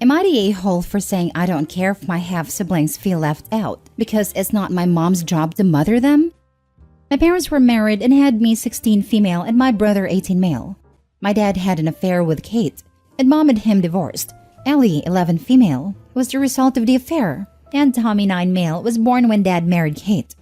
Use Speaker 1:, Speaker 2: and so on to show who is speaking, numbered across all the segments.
Speaker 1: Am I the a-hole for saying I don't care if my half-siblings feel left out because it's not my mom's job to mother them? My parents were married and had me 16 female and my brother 18 male. My dad had an affair with Kate, and mom and him divorced. Ellie, 11 female, was the result of the affair, and Tommy, 9 male, was born when dad married Kate.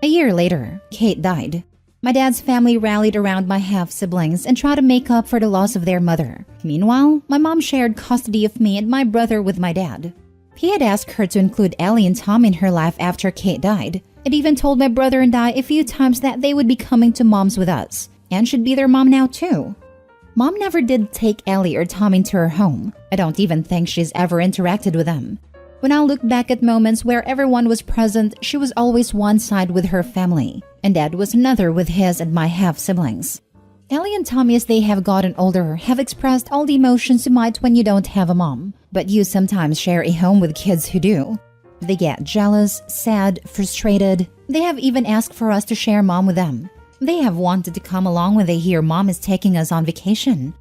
Speaker 1: A year later, Kate died. My dad's family rallied around my half-siblings and tried to make up for the loss of their mother. Meanwhile, my mom shared custody of me and my brother with my dad. He had asked her to include Ellie and Tom in her life after Kate died, and even told my brother and I a few times that they would be coming to mom's with us, and should be their mom now too. Mom never did take Ellie or Tom into her home. I don't even think she's ever interacted with them. When I look back at moments where everyone was present, she was always one side with her family, and Dad was another with his and my half-siblings. Ellie and Tommy, as they have gotten older, have expressed all the emotions you might when you don't have a mom, but you sometimes share a home with kids who do. They get jealous, sad, frustrated. They have even asked for us to share mom with them. They have wanted to come along when they hear mom is taking us on vacation.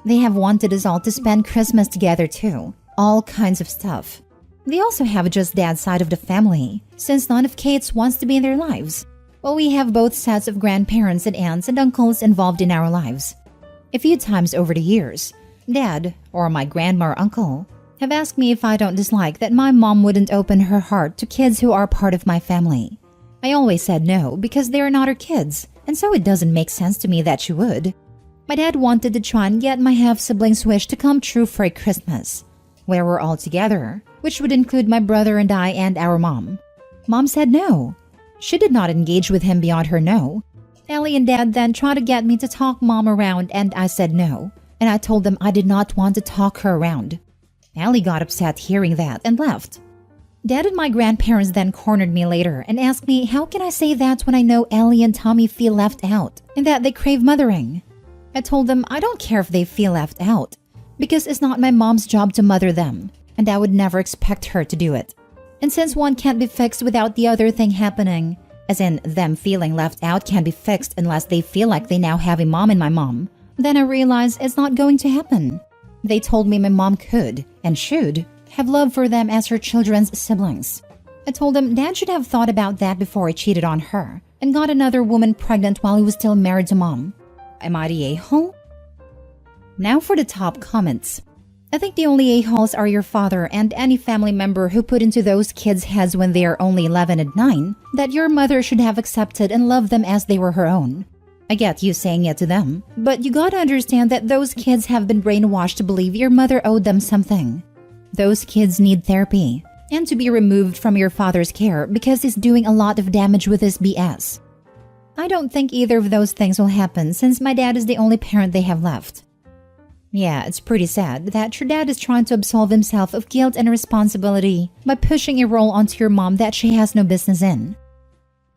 Speaker 1: They have wanted us all to spend Christmas together too. All kinds of stuff. They also have just dad's side of the family, since none of Kate's wants to be in their lives. Well, we have both sets of grandparents and aunts and uncles involved in our lives. A few times over the years, Dad, or my grandma or uncle, have asked me if I don't dislike that my mom wouldn't open her heart to kids who are part of my family. I always said no because they are not her kids, and so it doesn't make sense to me that she would. My dad wanted to try and get my half-siblings' wish to come true for a Christmas, where we're all together, which would include my brother and I and our mom. Mom said no. She did not engage with him beyond her no. Ellie and Dad then tried to get me to talk mom around and I said no, and I told them I did not want to talk her around. Ellie got upset hearing that and left. Dad and my grandparents then cornered me later and asked me how can I say that when I know Ellie and Tommy feel left out and that they crave mothering. I told them I don't care if they feel left out because it's not my mom's job to mother them, and I would never expect her to do it. And since one can't be fixed without the other thing happening, as in them feeling left out can't be fixed unless they feel like they now have a mom in my mom, then I realized it's not going to happen. They told me my mom could, and should, have love for them as her children's siblings. I told them Dad should have thought about that before he cheated on her and got another woman pregnant while he was still married to mom. Am I the a-hole? Now for the top comments. I think the only a-holes are your father and any family member who put into those kids' heads when they are only 11 and 9 that your mother should have accepted and loved them as they were her own. I get you saying it to them, but you gotta understand that those kids have been brainwashed to believe your mother owed them something. Those kids need therapy and to be removed from your father's care because he's doing a lot of damage with his BS. I don't think either of those things will happen since my dad is the only parent they have left. Yeah, it's pretty sad that your dad is trying to absolve himself of guilt and responsibility by pushing a role onto your mom that she has no business in.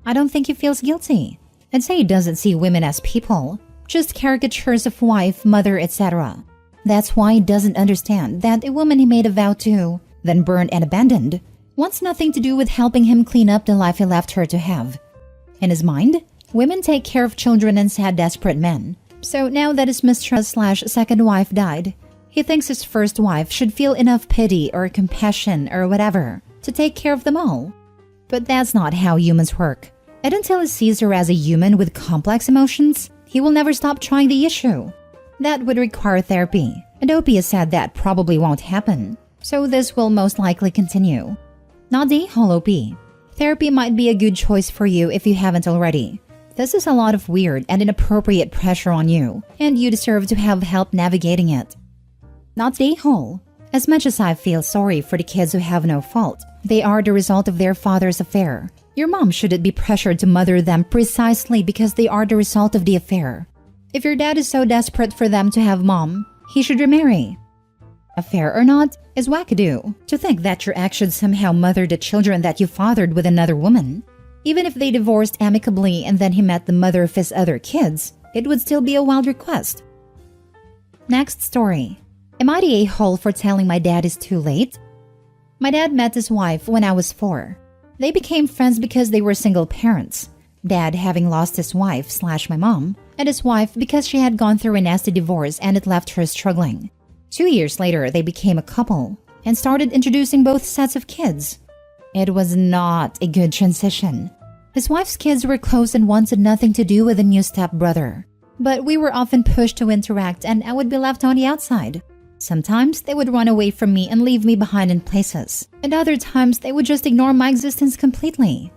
Speaker 1: I don't think he feels guilty. I'd say he doesn't see women as people, just caricatures of wife, mother, etc. That's why he doesn't understand that a woman he made a vow to, then burned and abandoned, wants nothing to do with helping him clean up the life he left her to have. In his mind, women take care of children and sad, desperate men. So now that his mistress/second wife died, he thinks his first wife should feel enough pity or compassion or whatever to take care of them all. But that's not how humans work. And until he sees her as a human with complex emotions, he will never stop trying the issue. That would require therapy, and Opie has said that probably won't happen. So this will most likely continue. Not the whole Opie. Therapy might be a good choice for you if you haven't already. This is a lot of weird and inappropriate pressure on you, and you deserve to have help navigating it. Not the whole. As much as I feel sorry for the kids who have no fault, they are the result of their father's affair. Your mom shouldn't be pressured to mother them precisely because they are the result of the affair. If your dad is so desperate for them to have mom, he should remarry. Affair or not, is wackadoo to think that your ex should somehow mother the children that you fathered with another woman. Even if they divorced amicably and then he met the mother of his other kids, it would still be a wild request. Next story. Am I the a-hole for telling my dad it's too late? My dad met his wife when I was 4. They became friends because they were single parents. Dad having lost his wife/my mom, and his wife because she had gone through a nasty divorce and it left her struggling. 2 years later, they became a couple. and started introducing both sets of kids. It was not a good transition. His wife's kids were close and wanted nothing to do with the new stepbrother. But we were often pushed to interact and I would be left on the outside. Sometimes they would run away from me and leave me behind in places, and other times they would just ignore my existence completely.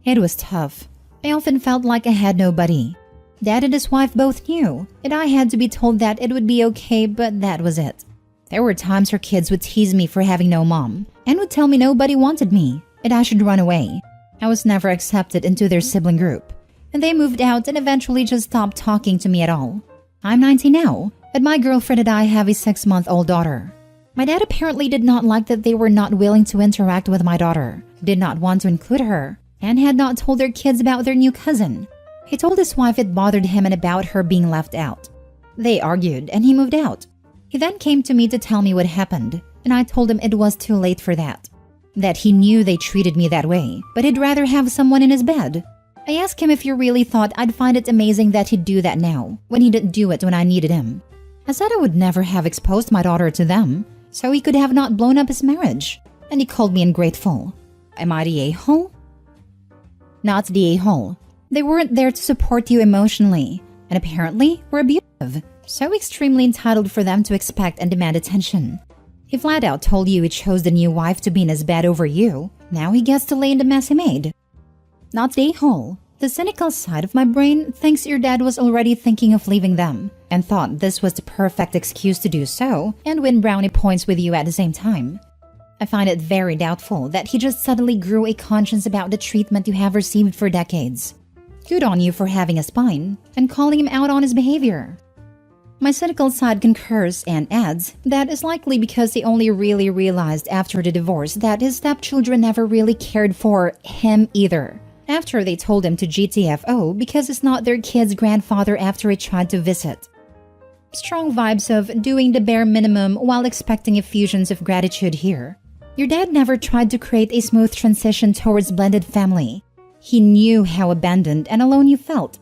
Speaker 1: It was tough. I often felt like I had nobody. Dad and his wife both knew, and I had to be told that it would be okay, but that was it. There were times her kids would tease me for having no mom, and would tell me nobody wanted me, and I should run away. I was never accepted into their sibling group, and they moved out and eventually just stopped talking to me at all. I'm 19 now, and my girlfriend and I have a 6-month-old daughter. My dad apparently did not like that they were not willing to interact with my daughter, did not want to include her, and had not told their kids about their new cousin. He told his wife it bothered him and about her being left out. They argued and he moved out. He then came to me to tell me what happened, and I told him it was too late for that. That he knew they treated me that way, but he'd rather have someone in his bed. I asked him if he really thought I'd find it amazing that he'd do that now, when he didn't do it when I needed him. I said I would never have exposed my daughter to them, so he could have not blown up his marriage, and he called me ungrateful. Am I the a-hole? Not the a-hole. They weren't there to support you emotionally, and apparently were abusive, so extremely entitled for them to expect and demand attention. He flat out told you he chose the new wife to be in his bed over you. Now he gets to lay in the mess he made. Not the a-hole. The cynical side of my brain thinks your dad was already thinking of leaving them and thought this was the perfect excuse to do so and win brownie points with you at the same time. I find it very doubtful that he just suddenly grew a conscience about the treatment you have received for decades. Good on you for having a spine and calling him out on his behavior. My cynical side concurs and adds that it's likely because he only really realized after the divorce that his stepchildren never really cared for him either. After they told him to GTFO because it's not their kid's grandfather after he tried to visit. Strong vibes of doing the bare minimum while expecting effusions of gratitude here. Your dad never tried to create a smooth transition towards blended family. He knew how abandoned and alone you felt.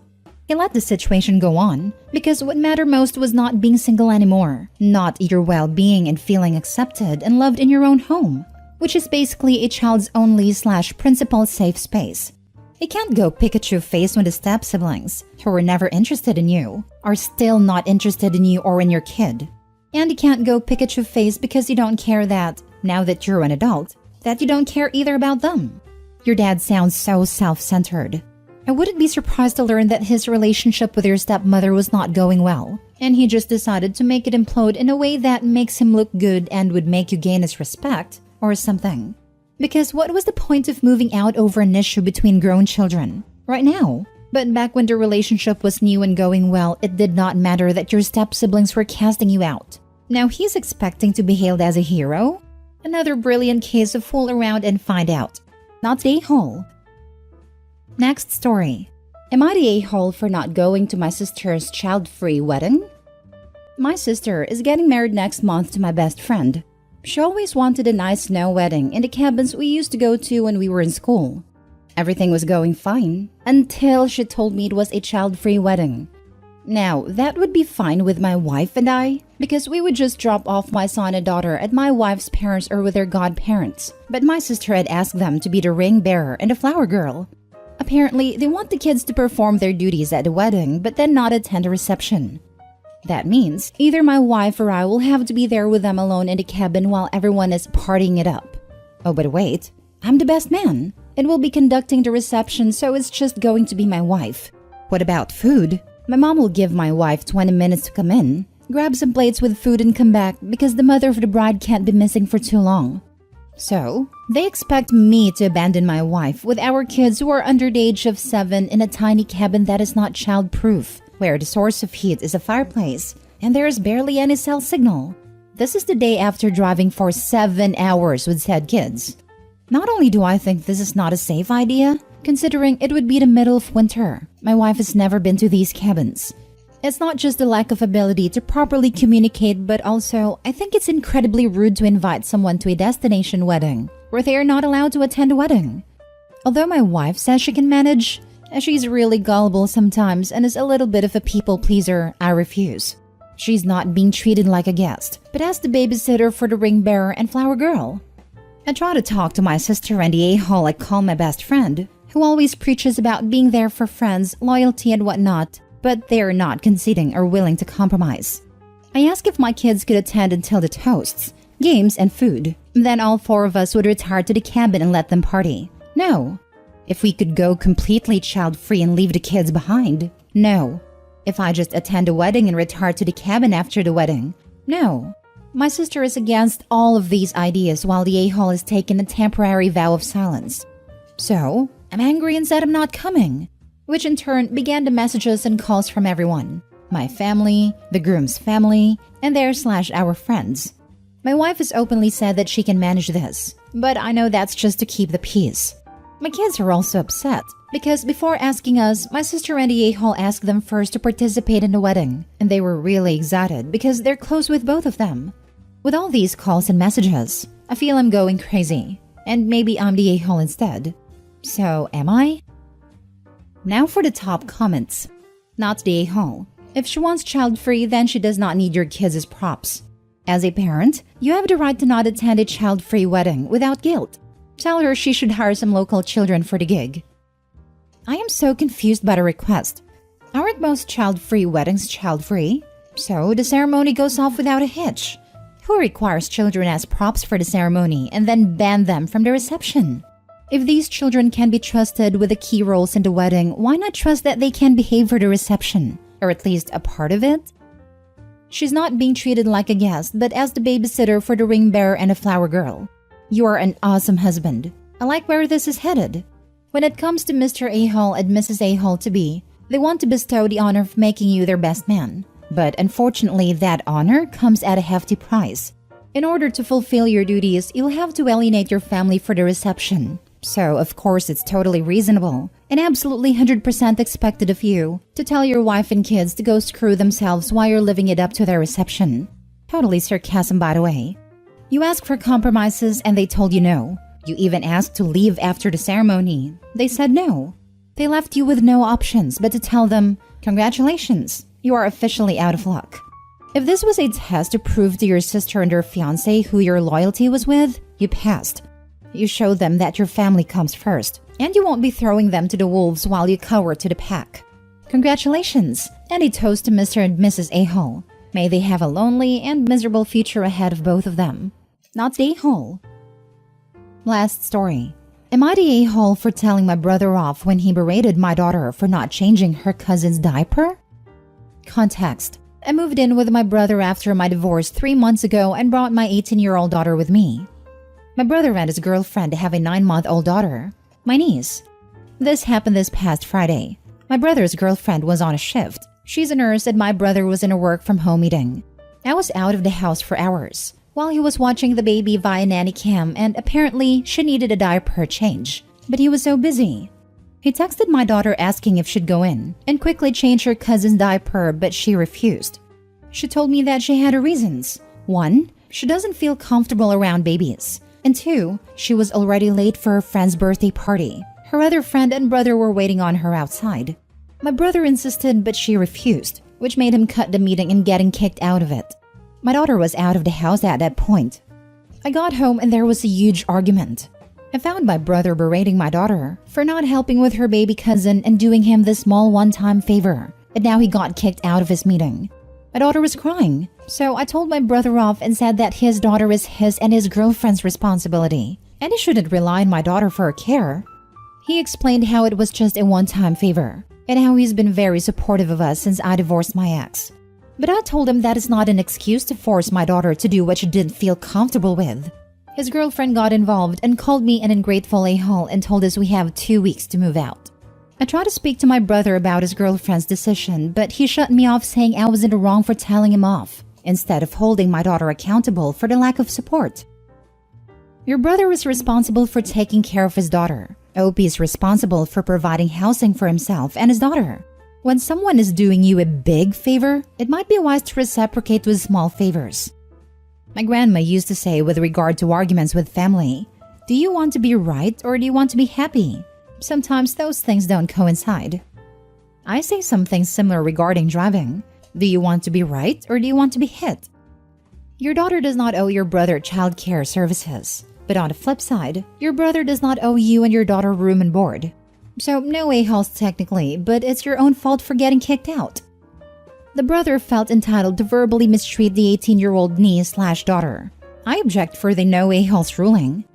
Speaker 1: He let the situation go on because what mattered most was not being single anymore, not your well-being and feeling accepted and loved in your own home, which is basically a child's only/principal safe space. He can't go Pikachu face when the step-siblings, who were never interested in you, are still not interested in you or in your kid. And he can't go Pikachu face because you don't care that, now that you're an adult, that you don't care either about them. Your dad sounds so self-centered. I wouldn't be surprised to learn that his relationship with your stepmother was not going well, and he just decided to make it implode in a way that makes him look good and would make you gain his respect, or something. Because what was the point of moving out over an issue between grown children? Right now. But back when the relationship was new and going well, it did not matter that your step-siblings were casting you out. Now he's expecting to be hailed as a hero? Another brilliant case of fool around and find out. Not the a-hole. Next story. Am I the a-hole for not going to my sister's child-free wedding? My sister is getting married next month to my best friend. She always wanted a nice snow wedding in the cabins we used to go to when we were in school. Everything was going fine until she told me it was a child-free wedding. Now, that would be fine with my wife and I, because we would just drop off my son and daughter at my wife's parents or with their godparents. But my sister had asked them to be the ring bearer and the flower girl. Apparently, they want the kids to perform their duties at the wedding, but then not attend a reception. That means either my wife or I will have to be there with them alone in the cabin while everyone is partying it up. Oh, but wait, I'm the best man and will be conducting the reception, so it's just going to be my wife. What about food? My mom will give my wife 20 minutes to come in, grab some plates with food and come back because the mother of the bride can't be missing for too long. So, they expect me to abandon my wife with our kids who are under the age of 7 in a tiny cabin that is not child-proof, where the source of heat is a fireplace, and there is barely any cell signal. This is the day after driving for 7 hours with said kids. Not only do I think this is not a safe idea, considering it would be the middle of winter. My wife has never been to these cabins. It's not just the lack of ability to properly communicate, but also, I think it's incredibly rude to invite someone to a destination wedding, where they are not allowed to attend a wedding. Although my wife says she can manage, she's really gullible sometimes and is a little bit of a people pleaser, I refuse. She's not being treated like a guest, but as the babysitter for the ring bearer and flower girl. I try to talk to my sister and the a-hole I call my best friend, who always preaches about being there for friends, loyalty and whatnot, but they're not conceding or willing to compromise. I ask if my kids could attend until the toasts, games, and food. Then all 4 of us would retire to the cabin and let them party. No. If we could go completely child-free and leave the kids behind. No. If I just attend a wedding and retire to the cabin after the wedding. No. My sister is against all of these ideas while the a-hole has taken a temporary vow of silence. So, I'm angry and said I'm not coming, which in turn began the messages and calls from everyone. My family, the groom's family, and their/our friends. My wife has openly said that she can manage this, but I know that's just to keep the peace. My kids are also upset, because before asking us, my sister and the a-hole asked them first to participate in the wedding, and they were really excited because they're close with both of them. With all these calls and messages, I feel I'm going crazy, and maybe I'm the a-hole instead. So, am I? Now for the top comments. Not the a-hole. If she wants child-free, then she does not need your kids as props. As a parent, you have the right to not attend a child-free wedding without guilt. Tell her she should hire some local children for the gig. I am so confused by the request. Aren't most child-free weddings child-free? So the ceremony goes off without a hitch. Who requires children as props for the ceremony and then ban them from the reception? If these children can be trusted with the key roles in the wedding, why not trust that they can behave for the reception? Or at least a part of it? She's not being treated like a guest, but as the babysitter for the ring bearer and a flower girl. You are an awesome husband. I like where this is headed. When it comes to Mr. A-hole and Mrs. A-hole-to-be, they want to bestow the honor of making you their best man. But unfortunately, that honor comes at a hefty price. In order to fulfill your duties, you'll have to alienate your family for the reception. So, of course, it's totally reasonable and absolutely 100% expected of you to tell your wife and kids to go screw themselves while you're living it up to their reception. Totally sarcasm, by the way. You asked for compromises and they told you no. You even asked to leave after the ceremony. They said no. They left you with no options but to tell them, congratulations, you are officially out of luck. If this was a test to prove to your sister and her fiancé who your loyalty was with, you passed. You showed them that your family comes first, and you won't be throwing them to the wolves while you cower to the pack. Congratulations, and a toast to Mr. and Mrs. A-hole. May they have a lonely and miserable future ahead of both of them. Not the a-hole. Last story. Am I the a-hole for telling my brother off when he berated my daughter for not changing her cousin's diaper? Context. I moved in with my brother after my divorce 3 months ago and brought my 18-year-old daughter with me. My brother and his girlfriend have a 9-month-old daughter, my niece. This happened this past Friday. My brother's girlfriend was on a shift. She's a nurse and my brother was in a work-from-home meeting. I was out of the house for hours while he was watching the baby via nanny cam, and apparently she needed a diaper change. But he was so busy. He texted my daughter asking if she'd go in and quickly change her cousin's diaper, but she refused. She told me that she had her reasons. 1, she doesn't feel comfortable around babies. And 2, she was already late for her friend's birthday party. Her other friend and brother were waiting on her outside. My brother insisted, but she refused, which made him cut the meeting and getting kicked out of it. My daughter was out of the house at that point. I got home and there was a huge argument. I found my brother berating my daughter for not helping with her baby cousin and doing him this small one-time favor, and now he got kicked out of his meeting. My daughter was crying, so I told my brother off and said that his daughter is his and his girlfriend's responsibility, and he shouldn't rely on my daughter for her care. He explained how it was just a one-time favor, and how he's been very supportive of us since I divorced my ex. But I told him that is not an excuse to force my daughter to do what she didn't feel comfortable with. His girlfriend got involved and called me an ungrateful a-hole and told us we have 2 weeks to move out. I tried to speak to my brother about his girlfriend's decision, but he shut me off saying I was in the wrong for telling him off, instead of holding my daughter accountable for the lack of support. Your brother is responsible for taking care of his daughter. OP is responsible for providing housing for himself and his daughter. When someone is doing you a big favor, it might be wise to reciprocate with small favors. My grandma used to say with regard to arguments with family, do you want to be right or do you want to be happy? Sometimes those things don't coincide. I say something similar regarding driving. Do you want to be right or do you want to be hit? Your daughter does not owe your brother childcare services. But on the flip side, your brother does not owe you and your daughter room and board. So no a-holes technically, but it's your own fault for getting kicked out. The brother felt entitled to verbally mistreat the 18-year-old niece/daughter. I object for the no a-holes ruling.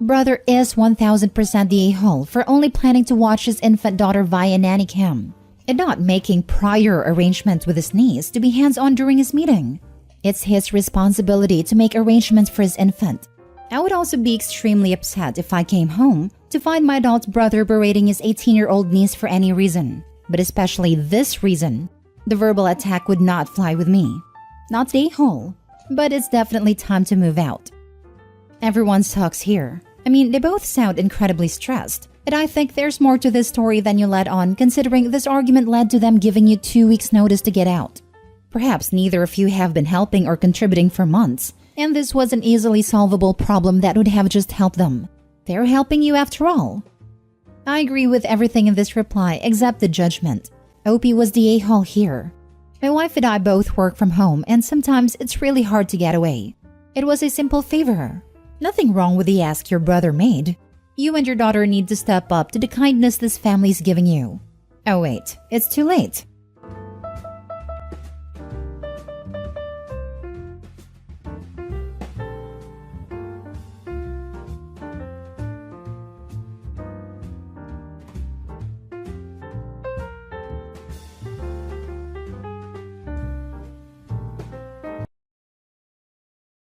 Speaker 1: Brother is 1000% the a-hole for only planning to watch his infant daughter via nanny cam and not making prior arrangements with his niece to be hands-on during his meeting. It's his responsibility to make arrangements for his infant. I would also be extremely upset if I came home to find my adult brother berating his 18-year-old niece for any reason, but especially this reason. The verbal attack would not fly with me. Not the a-hole, but it's definitely time to move out. Everyone sucks here. I mean, they both sound incredibly stressed, and I think there's more to this story than you let on, considering this argument led to them giving you 2 weeks' notice to get out. Perhaps neither of you have been helping or contributing for months, and this was an easily solvable problem that would have just helped them. They're helping you after all. I agree with everything in this reply except the judgment. Opie was the a-hole here. My wife and I both work from home, and sometimes it's really hard to get away. It was a simple favor. Nothing wrong with the ask your brother made. You and your daughter need to step up to the kindness this family's giving you. Oh wait, it's too late.